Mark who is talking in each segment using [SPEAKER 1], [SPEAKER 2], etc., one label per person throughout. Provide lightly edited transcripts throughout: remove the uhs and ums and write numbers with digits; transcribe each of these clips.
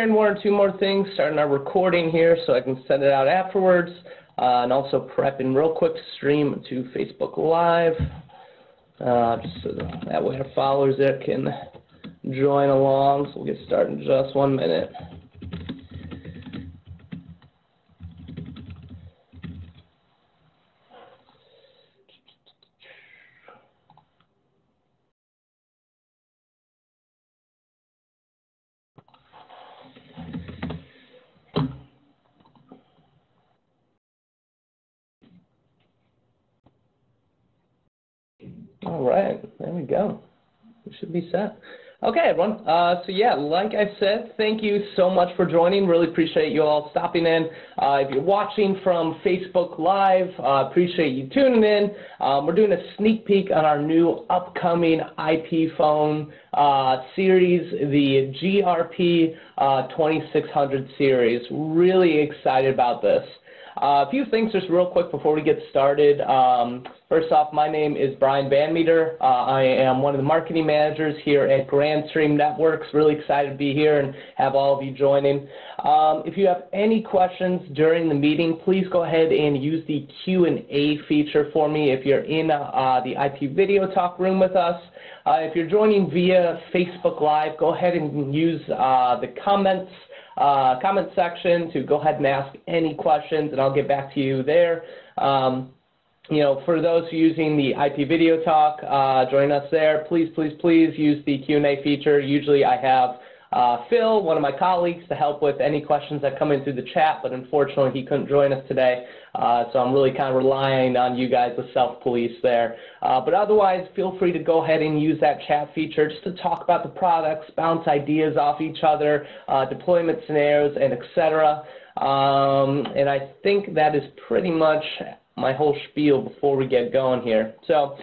[SPEAKER 1] preparing one or two more things, starting our recording here so I can send it out afterwards, and also prepping real quick to stream to Facebook Live, just so that way our followers there can join along. So we'll get started in just 1 minute. All right, there we go. We should be set. Okay, everyone. So yeah, like I said, thank you so much for joining. Really appreciate you all stopping in. If you're watching from Facebook Live, appreciate you tuning in. We're doing a sneak peek on our new upcoming IP phone series, the GRP2600 series. Really excited about this. A few things just real quick before we get started. First off, my name is Brian Van Meter. I am one of the marketing managers here at Grandstream Networks. Really excited to be here and have all of you joining. If you have any questions during the meeting, please go ahead and use the Q&A feature for me if you're in the IP video talk room with us. If you're joining via Facebook Live, go ahead and use the comment section to go ahead and ask any questions, and I'll get back to you there. You know, for those using the IP video talk, join us there. Please, please, please use the Q&A feature. Usually I have Phil, one of my colleagues, to help with any questions that come in through the chat, but unfortunately he couldn't join us today. So I'm really kind of relying on you guys to self-police there. But otherwise, feel free to go ahead and use that chat feature just to talk about the products, bounce ideas off each other, deployment scenarios, and etc. And I think that is pretty much my whole spiel before we get going here. So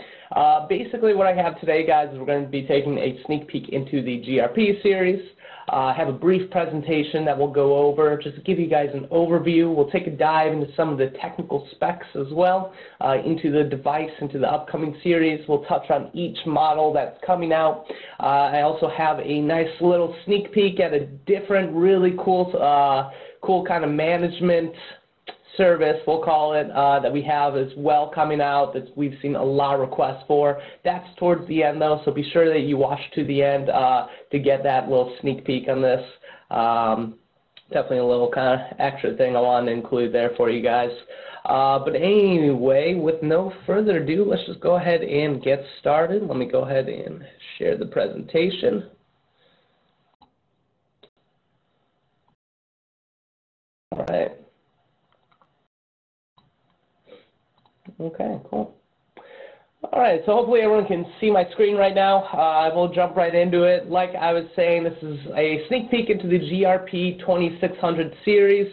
[SPEAKER 1] basically what I have today, guys, is we're going to be taking a sneak peek into the GRP series. I have a brief presentation that we'll go over just to give you guys an overview. We'll take a dive into some of the technical specs as well, into the device, into the upcoming series. We'll touch on each model that's coming out. I also have a nice little sneak peek at a different, really cool kind of management service, we'll call it, that we have as well coming out that we've seen a lot of requests for. That's towards the end though, so be sure that you watch to the end to get that little sneak peek on this. Definitely a little kind of extra thing I wanted to include there for you guys. But anyway, with no further ado, let's just go ahead and get started. Let me go ahead and share the presentation. All right. Okay, cool. All right, so hopefully everyone can see my screen right now. We'll jump right into it. Like I was saying, this is a sneak peek into the GRP2600 series.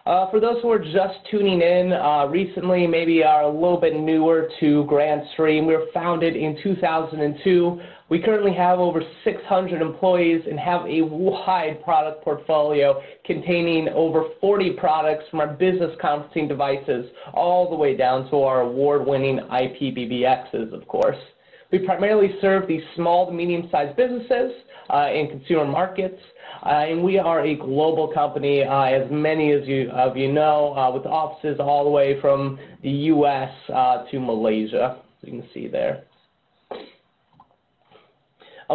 [SPEAKER 1] For those who are just tuning in recently, maybe are a little bit newer to Grandstream, we were founded in 2002. We currently have over 600 employees and have a wide product portfolio containing over 40 products from our business conferencing devices all the way down to our award-winning IPBBXs, of course. We primarily serve these small to medium-sized businesses in consumer markets. And we are a global company, as many of you know, with offices all the way from the U.S. To Malaysia, as you can see there.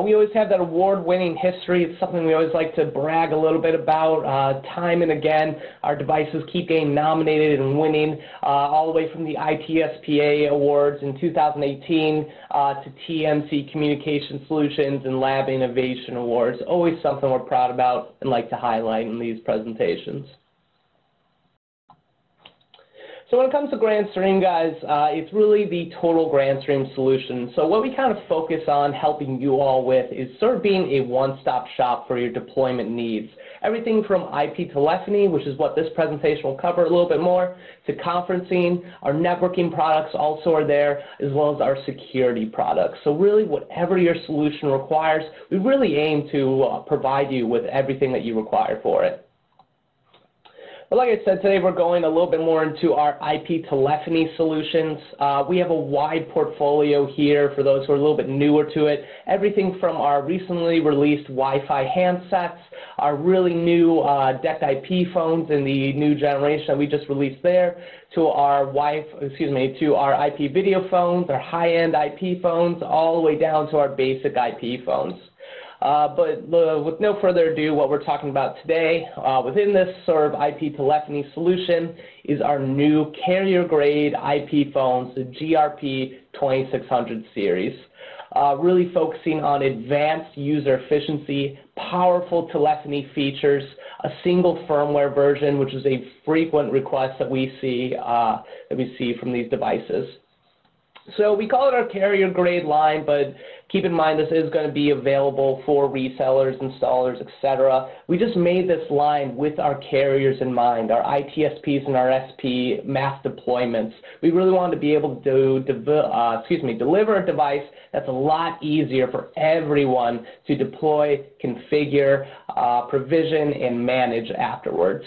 [SPEAKER 1] We always have that award-winning history. It's something we always like to brag a little bit about. Time and again, our devices keep getting nominated and winning, all the way from the ITSPA Awards in 2018 to TMC Communication Solutions and Lab Innovation Awards. Always something we're proud about and like to highlight in these presentations. So when it comes to Grandstream, guys, it's really the total Grandstream solution. So what we kind of focus on helping you all with is sort of being a one-stop shop for your deployment needs. Everything from IP telephony, which is what this presentation will cover a little bit more, to conferencing. Our networking products also are there, as well as our security products. So really, whatever your solution requires, we really aim to provide you with everything that you require for it. But like I said, today we're going a little bit more into our IP telephony solutions. We have a wide portfolio here for those who are a little bit newer to it. Everything from our recently released Wi-Fi handsets, our really new decked IP phones in the new generation that we just released there, to our to our IP video phones, our high-end IP phones, all the way down to our basic IP phones. But with no further ado, what we're talking about today within this sort of IP telephony solution is our new carrier-grade IP phones, the GRP2600 series. Really focusing on advanced user efficiency, powerful telephony features, a single firmware version, which is a frequent request that we see from these devices. So we call it our carrier grade line, but keep in mind this is going to be available for resellers, installers, etc. We just made this line with our carriers in mind, our ITSPs and our SP mass deployments. We really wanted to be able to deliver a device that's a lot easier for everyone to deploy, configure, provision, and manage afterwards.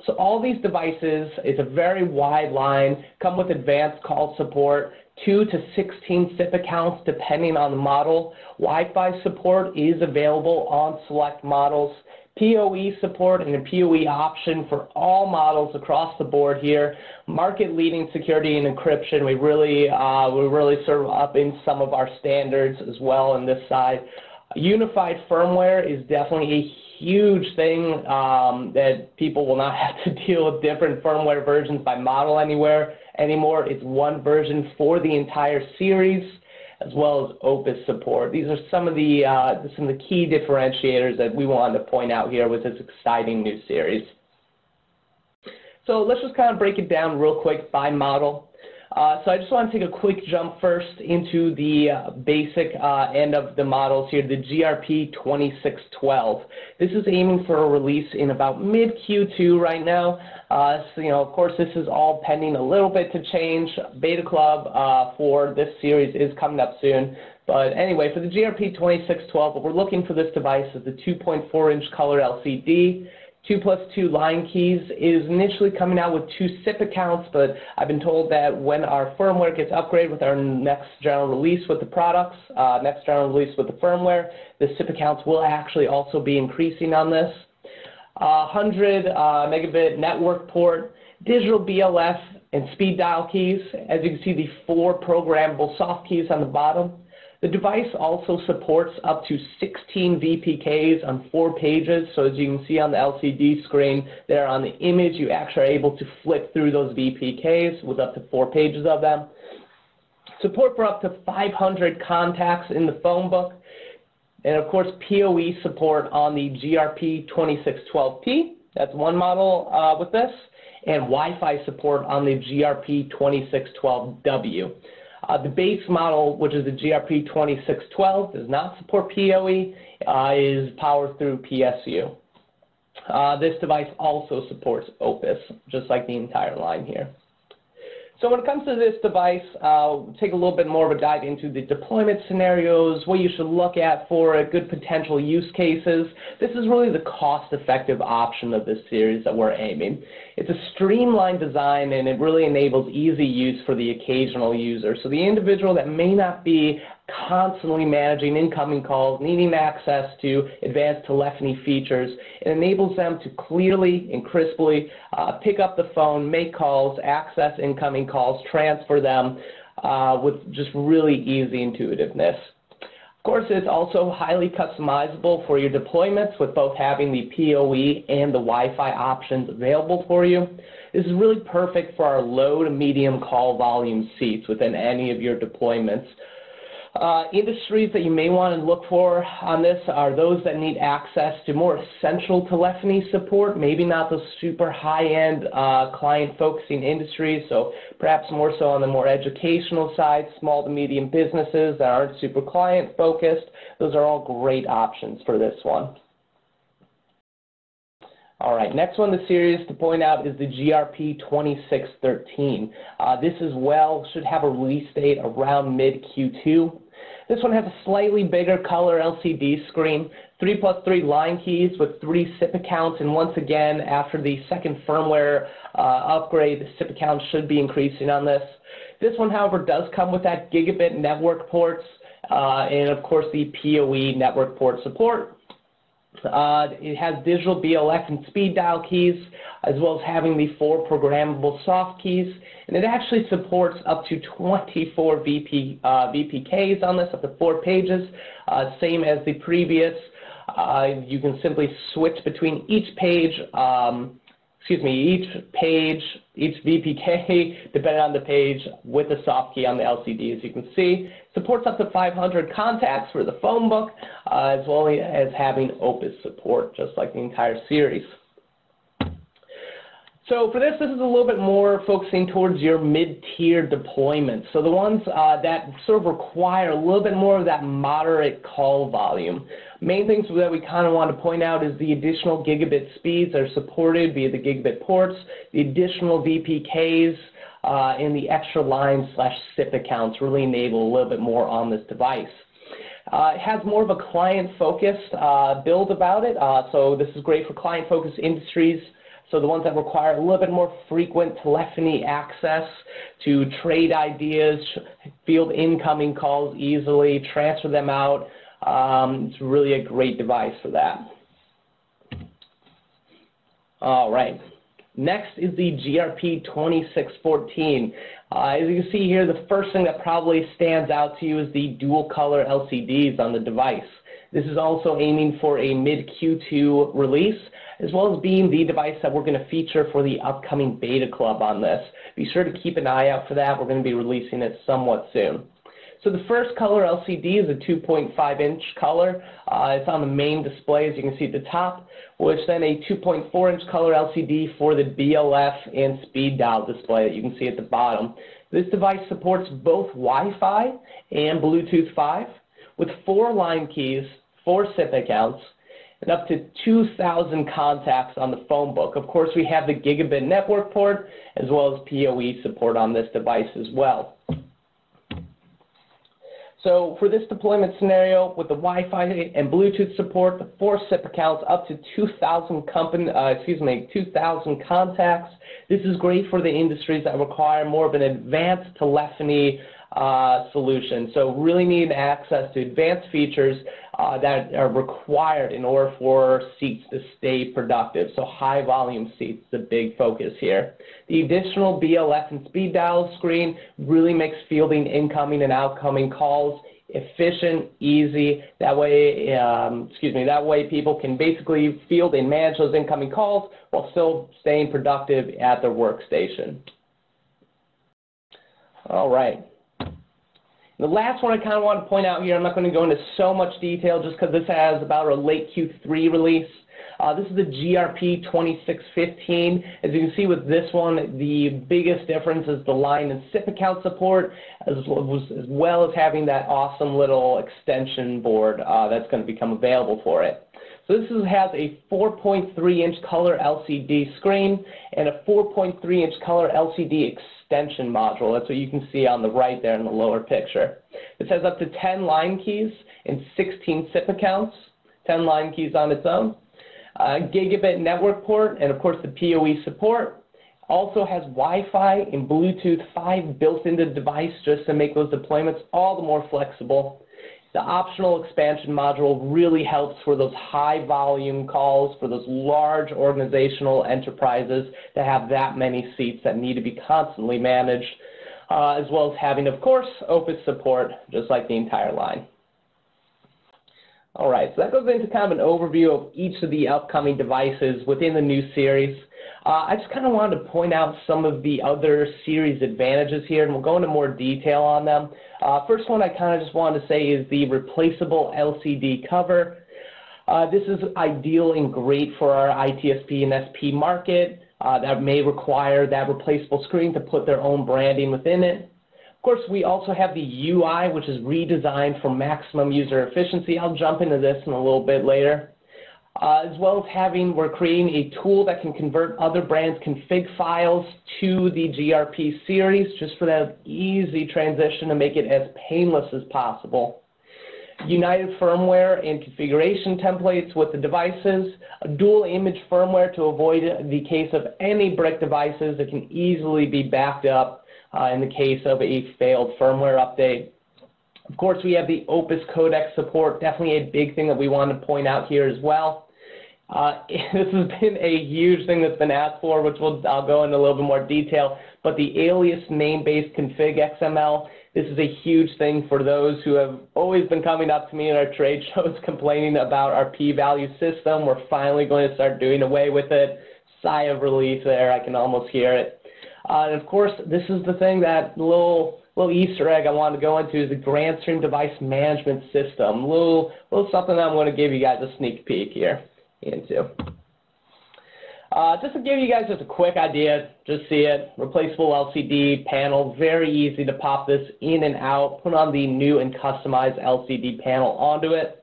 [SPEAKER 1] So all these devices, it's a very wide line, come with advanced call support, 2 to 16 SIP accounts depending on the model. Wi-Fi support is available on select models. PoE support and a PoE option for all models across the board here. Market-leading security and encryption. We really serve up in some of our standards as well on this side. Unified firmware is definitely a huge thing that people will not have to deal with different firmware versions by model anymore. It's one version for the entire series, as well as Opus support. These are some of the key differentiators that we wanted to point out here with this exciting new series. So let's just kind of break it down real quick by model. So I just want to take a quick jump first into the basic end of the models here, the GRP2600. This is aiming for a release in about mid-Q2 right now. So, of course, this is all pending a little bit to change. Beta Club for this series is coming up soon. But anyway, for the GRP2600, what we're looking for this device is the 2.4-inch color LCD. 2+2 line keys. Is initially coming out with 2 SIP accounts, but I've been told that when our firmware gets upgraded with our next general release with the products, next general release with the firmware, the SIP accounts will actually also be increasing on this. 100 megabit network port, digital BLF, and speed dial keys. As you can see, the 4 programmable soft keys on the bottom. The device also supports up to 16 VPKs on 4 pages. So as you can see on the LCD screen there on the image, you actually are able to flip through those VPKs with up to 4 pages of them. Support for up to 500 contacts in the phone book. And of course, PoE support on the GRP2600P. That's one model with this. And Wi-Fi support on the GRP2600W. The base model, which is the GRP2600, does not support PoE, is powered through PSU. This device also supports Opus, just like the entire line here. So when it comes to this device, we'll take a little bit more of a dive into the deployment scenarios, what you should look at for good potential use cases. This is really the cost-effective option of this series that we're aiming. It's a streamlined design, and it really enables easy use for the occasional user. So the individual that may not be constantly managing incoming calls, needing access to advanced telephony features, it enables them to clearly and crisply pick up the phone, make calls, access incoming calls, transfer them with just really easy intuitiveness. Of course, it's also highly customizable for your deployments with both having the PoE and the Wi-Fi options available for you. This is really perfect for our low to medium call volume seats within any of your deployments. Industries that you may want to look for on this are those that need access to more essential telephony support, maybe not the super high-end client-focusing industries, so perhaps more so on the more educational side, small to medium businesses that aren't super client-focused. Those are all great options for this one. All right, next one in the series to point out is the GRP2600. This as well should have a release date around mid-Q2. This one has a slightly bigger color LCD screen, 3+3 line keys with 3 SIP accounts, and once again, after the second firmware upgrade, the SIP account should be increasing on this. This one, however, does come with that gigabit network ports and, of course, the PoE network port support. It has digital BLF and speed dial keys, as well as having the 4 programmable soft keys, and it actually supports up to 24 VPKs on this, up to 4 pages, same as the previous. You can simply switch between each page, each VPK, depending on the page, with the soft key on the LCD, as you can see. Supports up to 500 contacts for the phone book, as well as having Opus support, just like the entire series. So for this is a little bit more focusing towards your mid-tier deployments. So the ones that sort of require a little bit more of that moderate call volume. Main things that we kind of want to point out is the additional gigabit speeds that are supported via the gigabit ports, the additional VPKs, and the extra line / SIP accounts really enable a little bit more on this device. It has more of a client-focused build about it, so this is great for client-focused industries. So the ones that require a little bit more frequent telephony access to trade ideas, field incoming calls easily, transfer them out. It's really a great device for that. All right. Next is the GRP2600. As you can see here, the first thing that probably stands out to you is the dual color LCDs on the device. This is also aiming for a mid-Q2 release, as well as being the device that we're going to feature for the upcoming beta club on this. Be sure to keep an eye out for that. We're going to be releasing it somewhat soon. So the first color LCD is a 2.5-inch color. It's on the main display, as you can see at the top, which then a 2.4-inch color LCD for the BLF and speed dial display that you can see at the bottom. This device supports both Wi-Fi and Bluetooth 5 with 4 line keys, 4 SIP accounts, and up to 2,000 contacts on the phone book. Of course, we have the gigabit network port as well as PoE support on this device as well. So for this deployment scenario, with the Wi-Fi and Bluetooth support, the 4 SIP accounts, up to 2,000 contacts. This is great for the industries that require more of an advanced telephony solution. So really need access to advanced features that are required in order for seats to stay productive. So high volume seats is a big focus here. The additional BLF and speed dial screen really makes fielding incoming and outgoing calls efficient, easy. That way, that way people can basically field and manage those incoming calls while still staying productive at their workstation. All right. The last one I kind of want to point out here, I'm not going to go into so much detail just because this has about a late Q3 release. This is the GRP2600. As you can see with this one, the biggest difference is the line and SIP account support, as well as having that awesome little extension board that's going to become available for it. So this has a 4.3-inch color LCD screen and a 4.3-inch color LCD extension module. That's what you can see on the right there in the lower picture. This has up to 10 line keys and 16 SIP accounts, 10 line keys on its own. Gigabit network port, and of course the PoE support. Also has Wi-Fi and Bluetooth 5 built into the device just to make those deployments all the more flexible. The optional expansion module really helps for those high volume calls, for those large organizational enterprises that have that many seats that need to be constantly managed, as well as having, of course, Opus support, just like the entire line. All right, so that goes into kind of an overview of each of the upcoming devices within the new series. I just kind of wanted to point out some of the other series advantages here, and we'll go into more detail on them. First one I kind of just wanted to say is the replaceable LCD cover. This is ideal and great for our ITSP and SP market that may require that replaceable screen to put their own branding within it. Of course, we also have the UI, which is redesigned for maximum user efficiency. I'll jump into this in a little bit later. As well as we're creating a tool that can convert other brands' config files to the GRP series, just for that easy transition to make it as painless as possible. United firmware and configuration templates with the devices, a dual image firmware to avoid the case of any brick devices that can easily be backed up in the case of a failed firmware update. Of course, we have the Opus codec support, definitely a big thing that we want to point out here as well. This has been a huge thing that's been asked for, which I'll go into a little bit more detail, but the alias name-based config XML, this is a huge thing for those who have always been coming up to me in our trade shows complaining about our p-value system. We're finally going to start doing away with it. Sigh of relief there, I can almost hear it. And of course, this is the thing, that little Easter egg I want to go into, is the Grandstream device management system. Little something that I'm going to give you guys a sneak peek here into. Just to give you guys just a quick idea, just see it, replaceable LCD panel, very easy to pop this in and out, put on the new and customized LCD panel onto it.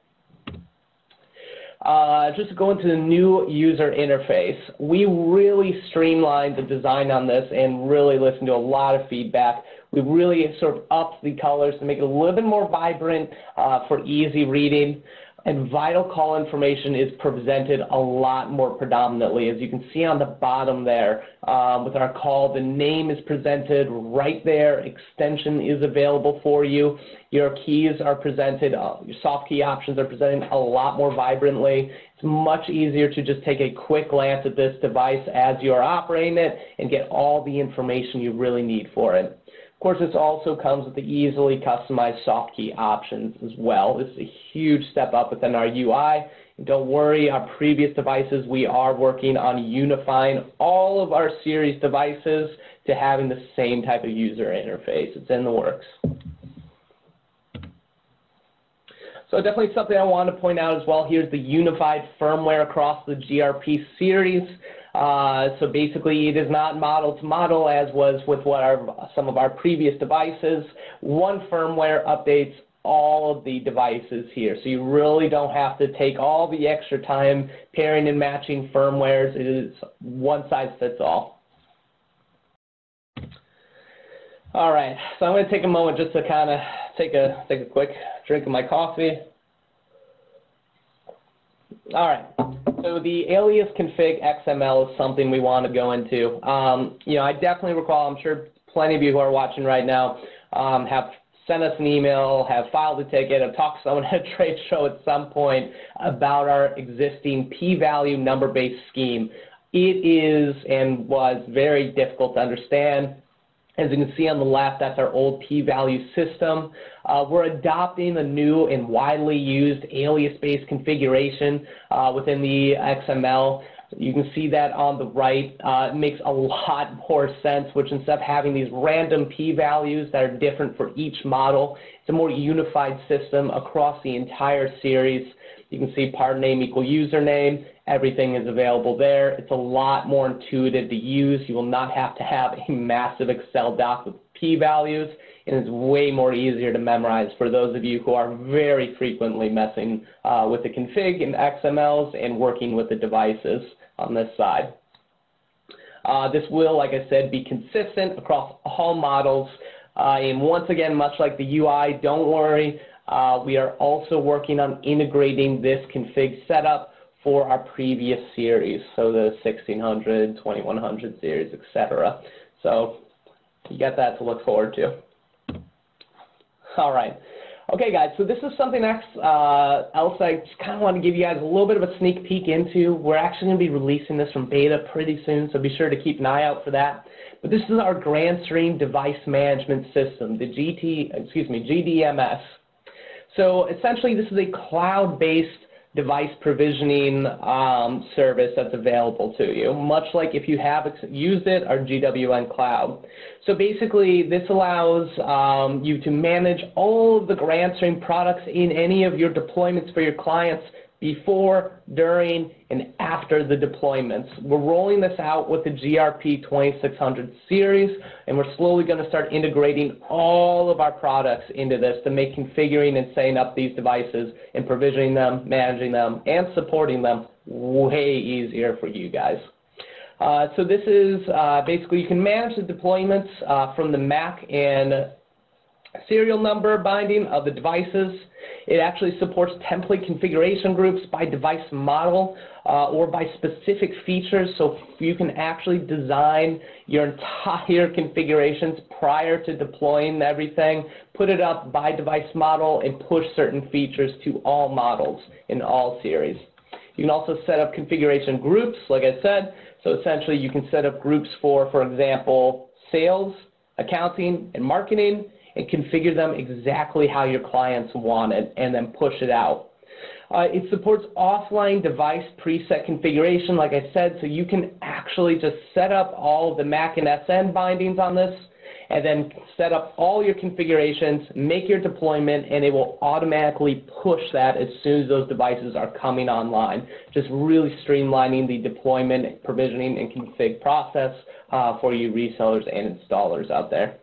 [SPEAKER 1] Just to go into the new user interface, we really streamlined the design on this and really listened to a lot of feedback. We really sort of upped the colors to make it a little bit more vibrant for easy reading. And vital call information is presented a lot more predominantly. As you can see on the bottom there, with our call, the name is presented right there. Extension is available for you. Your keys are presented, your soft key options are presented a lot more vibrantly. It's much easier to just take a quick glance at this device as you're operating it and get all the information you really need for it. Of course, this also comes with the easily customized soft key options as well. This is a huge step up within our UI. And don't worry, our previous devices, we are working on unifying all of our series devices to having the same type of user interface. It's in the works. So definitely something I want to point out as well. Here's the unified firmware across the GRP series. So basically, it is not model to model as was with some of our previous devices. One firmware updates all of the devices here. So you really don't have to take all the extra time pairing and matching firmwares. It is one size fits all. All right, so I'm going to take a moment just to kind of take a quick drink of my coffee. All right, so the alias config XML is something we want to go into. I definitely recall, I'm sure plenty of you who are watching right now have sent us an email, have filed a ticket, have talked to someone at a trade show at some point about our existing p-value number-based scheme. It is and was very difficult to understand. As you can see on the left, that's our old p-value system. We're adopting a new and widely used alias-based configuration within the XML. You can see that on the right. It makes a lot more sense, which instead of having these random p-values that are different for each model, it's a more unified system across the entire series. You can see part name equal username. Everything is available there. It's a lot more intuitive to use. You will not have to have a massive Excel doc with p-values, and it's way more easier to memorize for those of you who are very frequently messing with the config and XMLs and working with the devices on this side. This will, like I said, be consistent across all models. And once again, much like the UI, don't worry. We are also working on integrating this config setup for our previous series, so the 1600, 2100 series, etc. So you got that to look forward to. All right. Okay, guys, so this is something else I just kind of want to give you guys a little bit of a sneak peek into. We're actually going to be releasing this from beta pretty soon, so be sure to keep an eye out for that. But this is our Grandstream device management system, the GDMS. So essentially, this is a cloud-based device provisioning service that's available to you, much like if you have used it, our GWN Cloud. So basically, this allows you to manage all of the Grandstream products in any of your deployments for your clients before, during, and after the deployments. We're rolling this out with the GRP2600 series, and we're slowly going to start integrating all of our products into this to make configuring and setting up these devices and provisioning them, managing them, and supporting them way easier for you guys. So this is basically, you can manage the deployments from the MAC and serial number binding of the devices. It actually supports template configuration groups by device model or by specific features, so you can actually design your entire configurations prior to deploying everything, put it up by device model, and push certain features to all models in all series. You can also set up configuration groups, like I said, so essentially you can set up groups for example, sales, accounting, and marketing, and configure them exactly how your clients want it, and then push it out. It supports offline device preset configuration, like I said, so you can actually just set up all the MAC and SN bindings on this, and then set up all your configurations, make your deployment, and it will automatically push that as soon as those devices are coming online. Just really streamlining the deployment, provisioning, and config process for you resellers and installers out there.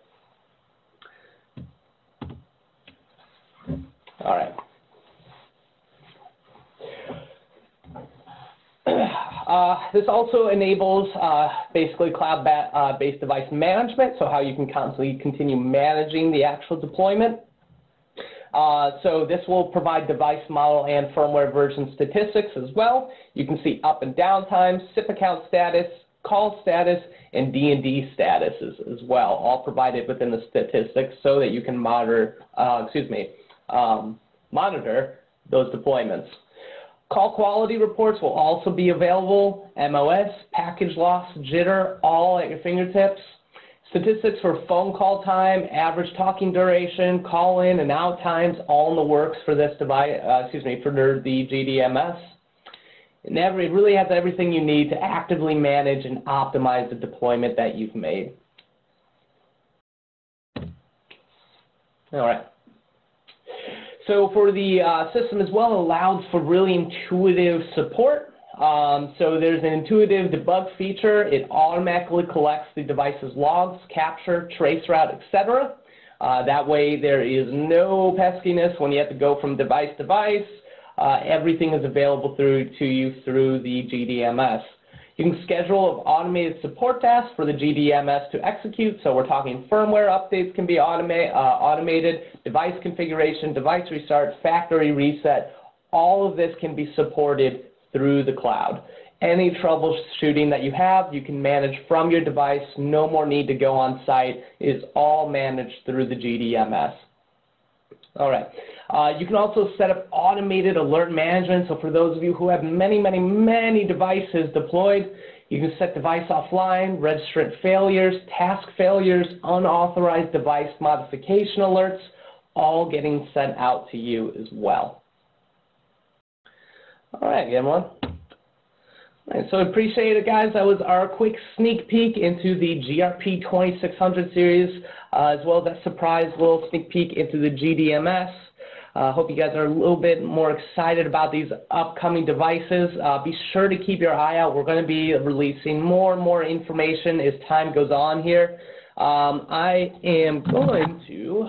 [SPEAKER 1] All right. This also enables basically cloud-based device management, so how you can constantly continue managing the actual deployment. So this will provide device model and firmware version statistics as well. You can see up and down times, SIP account status, call status, and D&D statuses as well, all provided within the statistics so that you can monitor those deployments. Call quality reports will also be available, MOS, package loss, jitter, all at your fingertips. Statistics for phone call time, average talking duration, call in and out times, all in the works for this device, for the GDMS. And it really has everything you need to actively manage and optimize the deployment that you've made. All right. So for the system as well, it allows for really intuitive support. So there's an intuitive debug feature. It automatically collects the device's logs, capture, traceroute, etc. That way there is no peskiness when you have to go from device to device. Everything is available to you through the GDMS. You can schedule automated support tasks for the GDMS to execute. So we're talking firmware updates can be automated, device configuration, device restart, factory reset. All of this can be supported through the cloud. Any troubleshooting that you have, you can manage from your device. No more need to go on site. It is all managed through the GDMS. All right. You can also set up automated alert management. So for those of you who have many devices deployed, you can set device offline, registrant failures, task failures, unauthorized device modification alerts, all getting sent out to you as well. All right, everyone. All right, so I appreciate it, guys. That was our quick sneak peek into the GRP2600 series, as well as that surprise little sneak peek into the GDMS. Hope you guys are a little bit more excited about these upcoming devices. Be sure to keep your eye out. We're going to be releasing more and more information as time goes on here. I am going to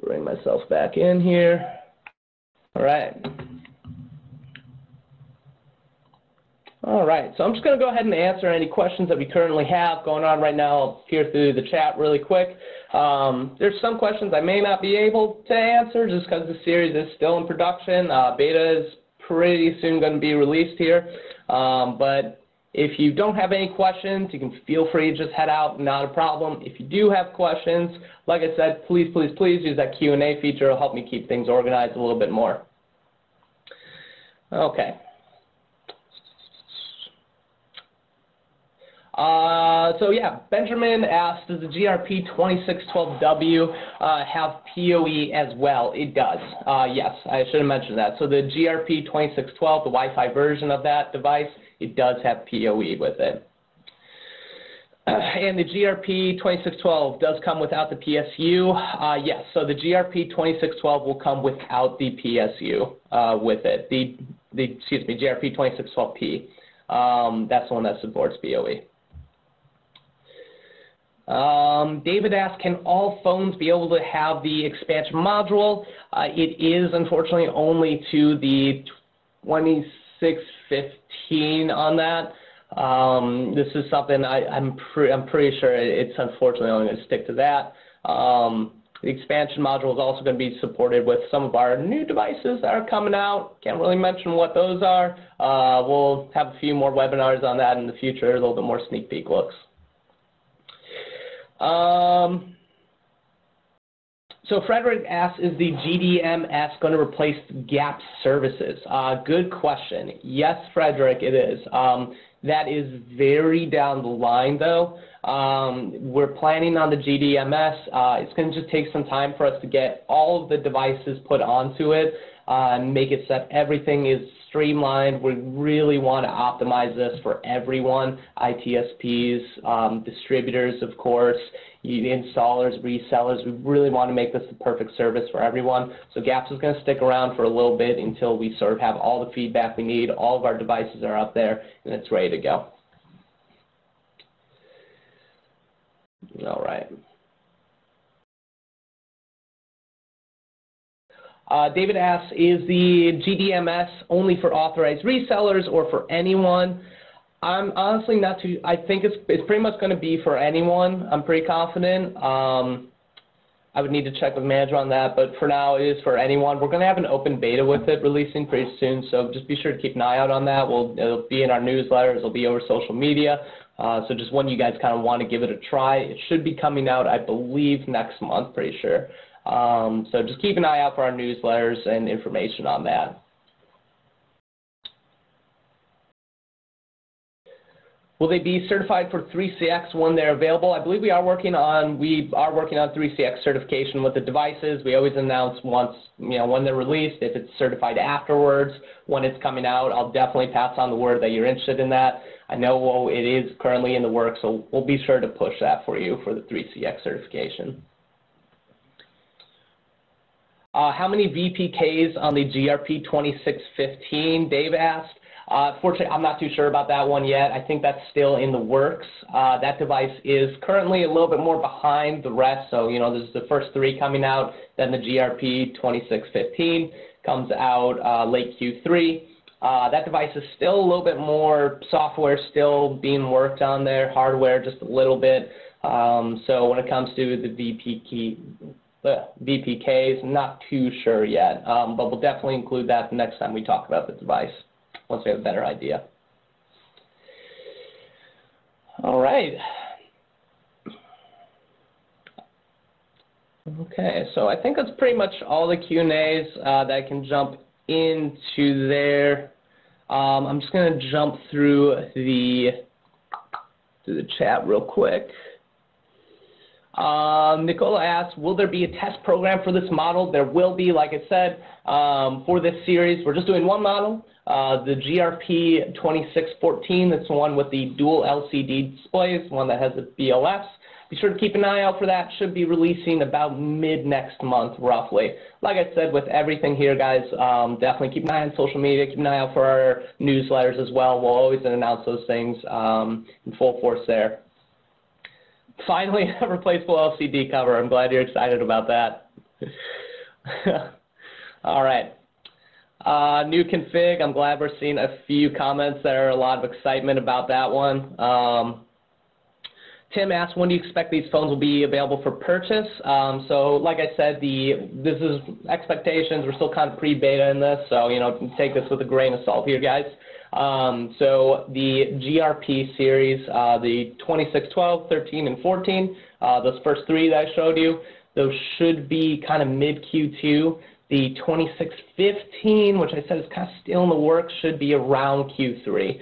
[SPEAKER 1] bring myself back in here. All right. All right, so I'm just going to go ahead and answer any questions that we currently have going on right now. I'll peer through the chat really quick. There's some questions I may not be able to answer just because the series is still in production. Beta is pretty soon going to be released here. But if you don't have any questions, you can feel free to just head out, not a problem. If you do have questions, like I said, please use that Q&A feature. It'll help me keep things organized a little bit more. Okay. So yeah, Benjamin asked, does the GRP2612W have PoE as well? It does. Yes, I should have mentioned that. So the GRP2612, the Wi-Fi version of that device, it does have PoE with it. And the GRP2600 does come without the PSU. Yes, so the GRP2600 will come without the PSU with it. Excuse me, GRP2600P. That's the one that supports BOE. David asks, can all phones be able to have the expansion module? It is unfortunately only to the 2615 on that. This is something I'm pretty sure it's unfortunately only going to stick to that. The expansion module is also going to be supported with some of our new devices that are coming out. Can't really mention what those are. We'll have a few more webinars on that in the future, a little bit more sneak peek looks. So Frederick asks, is the GDMS going to replace GAP services? Good question. Yes, Frederick, it is. That is very down the line, though. We're planning on the GDMS. It's going to just take some time for us to get all of the devices put onto it and make it so that everything is streamlined. We really want to optimize this for everyone, ITSPs, distributors, of course, installers, resellers. We really want to make this the perfect service for everyone. So GAPS is going to stick around for a little bit until we sort of have all the feedback we need, all of our devices are up there, and it's ready to go. All right. David asks, is the GDMS only for authorized resellers or for anyone? I'm honestly not too, I think it's pretty much going to be for anyone. I'm pretty confident. I would need to check with manager on that, but for now it is for anyone. We're going to have an open beta with it releasing pretty soon, so just be sure to keep an eye out on that. It'll be in our newsletters, it'll be over social media. So just when you guys kind of want to give it a try, it should be coming out, I believe, next month, pretty sure. So just keep an eye out for our newsletters and information on that. Will they be certified for 3CX when they're available? I believe we are working on 3CX certification with the devices. We always announce once, when they're released. If it's certified afterwards, when it's coming out, I'll definitely pass on the word that you're interested in that. I know it is currently in the works, so we'll be sure to push that for you for the 3CX certification. How many VPKs on the GRP2615? Dave asked. Fortunately, I'm not too sure about that one yet. I think that's still in the works. That device is currently a little bit more behind the rest. So, this is the first 3 coming out. Then the GRP2615 comes out late Q3. That device is still a little bit more software still being worked on there, hardware just a little bit. So when it comes to the VPKs, I'm not too sure yet, but we'll definitely include that the next time we talk about the device, once we have a better idea. All right. Okay, so I think that's pretty much all the Q&As that I can jump into there. I'm just going to jump through the chat real quick. Nicola asks, will there be a test program for this model? There will be, like I said, for this series. We're just doing one model, the GRP2614. That's the one with the dual LCD displays, one that has the BLS. Be sure to keep an eye out for that. Should be releasing about mid-next month, roughly. Like I said, with everything here, guys, definitely keep an eye on social media. Keep an eye out for our newsletters as well. We'll always announce those things in full force there. Finally, a replaceable LCD cover. I'm glad you're excited about that. All right. New config. I'm glad we're seeing a few comments. There are a lot of excitement about that one. Tim asked, when do you expect these phones will be available for purchase? So like I said, this is expectations. We're still kind of pre-beta in this, so take this with a grain of salt here, guys. So the GRP series, the 2612, 13, and 14, those first 3 that I showed you, those should be kind of mid-Q2. The 2615, which I said is kind of still in the works, should be around Q3.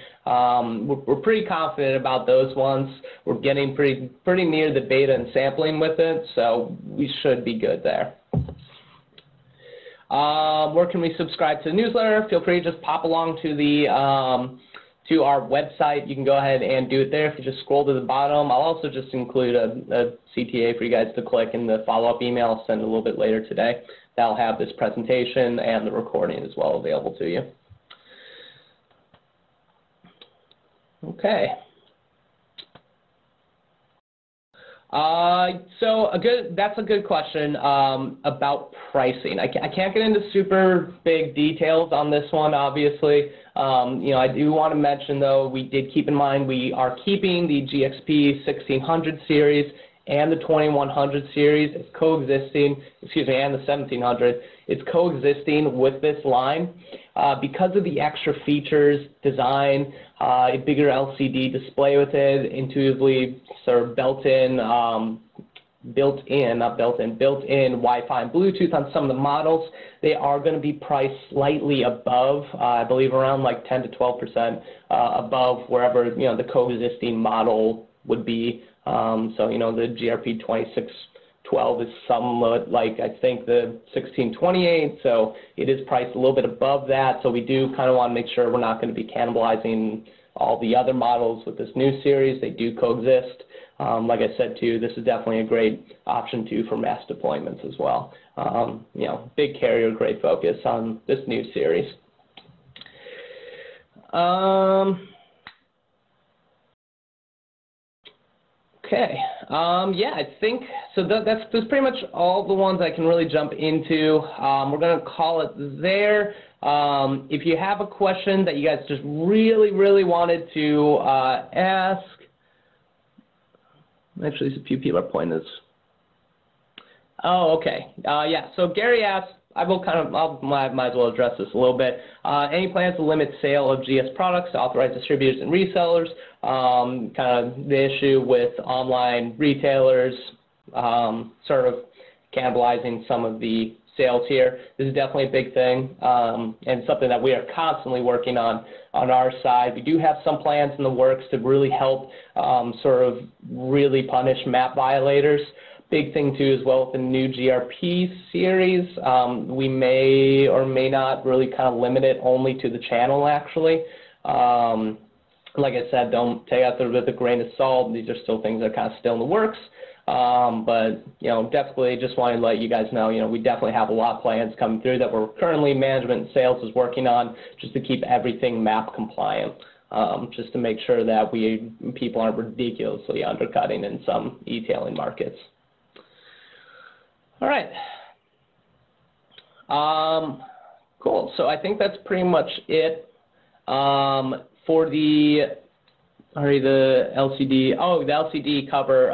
[SPEAKER 1] We're pretty confident about those ones. We're getting pretty near the beta and sampling with it, so we should be good there. Where can we subscribe to the newsletter? Feel free to just pop along to the to our website. You can go ahead and do it there if you just scroll to the bottom. I'll also just include a CTA for you guys to click in the follow-up email. I'll send a little bit later today. That'll have this presentation and the recording as well available to you. Okay. So that's a good question about pricing. I can't get into super big details on this one, obviously. I do want to mention, though, we did keep in mind we are keeping the GXP1600 series and the 2100 series. It's coexisting, and the 1700. It's coexisting with this line because of the extra features, design, a bigger LCD display with it, intuitively sort of built-in Wi-Fi and Bluetooth on some of the models. They are going to be priced slightly above, I believe around like 10 to 12% above wherever the coexisting model would be. So the GRP2600 is somewhat like, I think, the 1628, so it is priced a little bit above that. So we do kind of want to make sure we're not going to be cannibalizing all the other models with this new series. They do coexist. Like I said, too, this is definitely a great option, too, for mass deployments as well. Big carrier, great focus on this new series. Okay, yeah, I think, so that's pretty much all the ones I can really jump into. We're going to call it there. If you have a question that you guys just really wanted to ask, actually, there's a few people are pointing this. Oh, okay, yeah, so Gary asked, I might as well address this a little bit. Any plans to limit sale of GS products to authorized distributors and resellers? Kind of the issue with online retailers sort of cannibalizing some of the sales here. This is definitely a big thing and something that we are constantly working on our side. We do have some plans in the works to really help sort of really punish map violators. Big thing, too, as well with the new GRP series. We may or may not really kind of limit it only to the channel, actually. Like I said, don't take out with a grain of salt. These are still things that are kind of still in the works. But, definitely just wanted to let you guys know, we definitely have a lot of plans coming through that we're currently management and sales is working on just to keep everything map compliant. Just to make sure that people aren't ridiculously undercutting in some e-tailing markets. All right. Cool. So I think that's pretty much it for the LCD. Oh, the LCD cover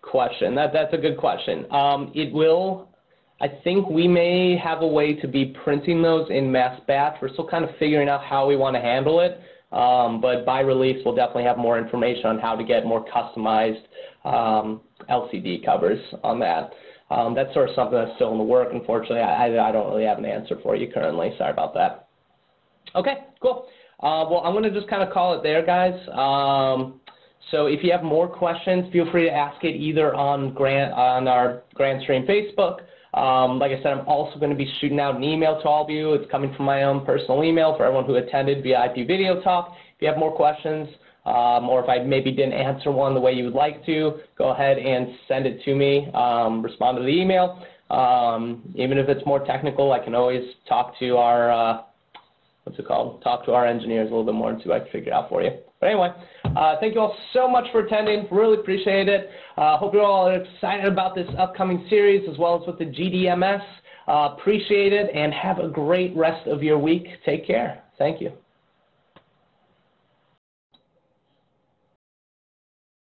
[SPEAKER 1] question. That's a good question. I think we may have a way to be printing those in mass batch. We're still kind of figuring out how we want to handle it. But by release, we'll definitely have more information on how to get more customized LCD covers on that. That's sort of something that's still in the work. Unfortunately, I don't really have an answer for you currently. Sorry about that. Okay, cool. Well, I'm going to just kind of call it there, guys. So if you have more questions, feel free to ask it either on our Grandstream Facebook. Like I said, I'm also going to be shooting out an email to all of you. It's coming from my own personal email for everyone who attended VIP Video Talk. If you have more questions, or if I maybe didn't answer one the way you would like to, go ahead and send it to me, respond to the email. Even if it's more technical, I can always talk to our, talk to our engineers a little bit more and see what I can figure out for you. But anyway, thank you all so much for attending. Really appreciate it. Hope you're all excited about this upcoming series as well as with the GDMS. Appreciate it and have a great rest of your week. Take care. Thank you.